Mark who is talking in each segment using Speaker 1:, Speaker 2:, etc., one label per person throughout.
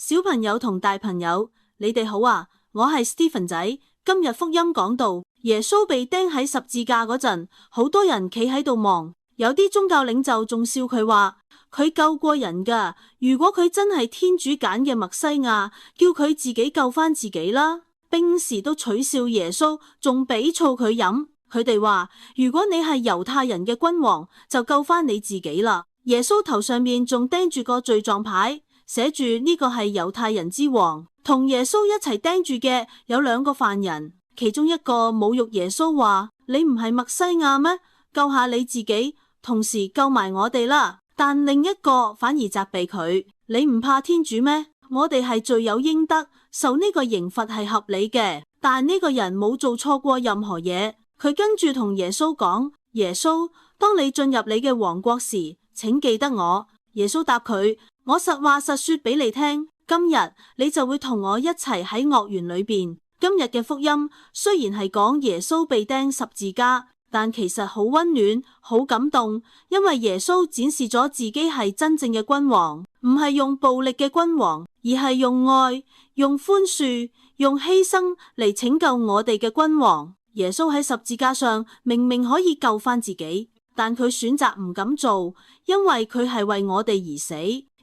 Speaker 1: 小朋友同大朋友，你哋好啊！我係 Stephen 仔。今日福音講到耶穌被釘喺十字架嗰陣，好多人企喺度望，有啲宗教領袖仲笑佢話佢救過人㗎。如果佢真係天主揀嘅默西亞，叫佢自己救返自己啦。兵士都取笑耶穌，仲俾醋佢飲。佢哋話：如果你係猶太人嘅君王，就救返你自己啦。耶穌頭上面仲釘住個罪狀牌，寫住呢個係猶太人之王。同耶穌一齊釘住嘅有兩個犯人，其中一個侮辱耶穌話：你唔係默西亞咩？救下你自己，同時救埋我哋啦。但另一個反而責備佢：你唔怕天主咩？我哋係罪有應得，受呢個刑罰係合理嘅。但呢個人冇做錯過任何嘢，佢跟住同耶穌講：耶穌，當你進入你嘅王國時，請記得我。耶穌答佢：我實話實說俾你聽，今日你就會同我一齊喺樂園裏邊。今日嘅福音雖然係講耶穌被釘十字架，但其實好溫暖、好感動，因為耶穌展示咗自己係真正嘅君王，唔係用暴力嘅君王，而係用愛、用寬恕、用犧牲嚟拯救我哋嘅君王。耶穌喺十字架上明明可以救返自己，但佢選擇唔敢做，因為佢係為我哋而死。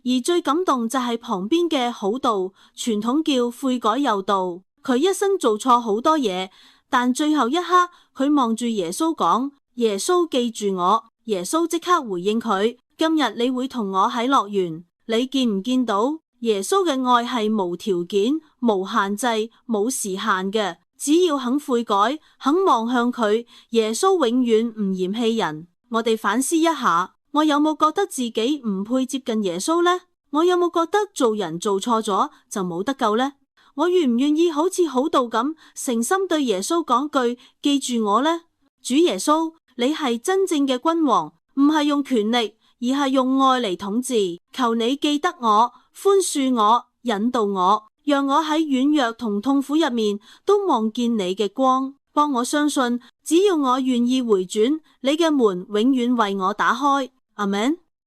Speaker 1: 而最感動就係旁邊嘅好道，傳統叫悔改有道。佢一生做錯好多嘢，但最後一刻佢望住耶穌講：耶穌記住我。耶穌即刻回應佢：今日你會同我喺樂園。你見唔見到耶穌嘅愛係無條件、無限制、冇時限嘅？只要肯悔改，肯望向佢，耶穌永遠唔嫌棄人。我哋反思一下，我有冇覺得自己唔配接近耶穌呢？我有冇覺得做人做錯咗就冇得救呢？我願唔願意好似好道咁誠心對耶穌講句記住我呢？主耶穌，你係真正嘅君王，唔係用權力，而係用愛嚟統治。求你記得我，寬恕我，引導我，讓我喺軟弱同痛苦入面都望見你嘅光。幫我相信，只要我願意回轉，你嘅門永遠為我打開。阿們。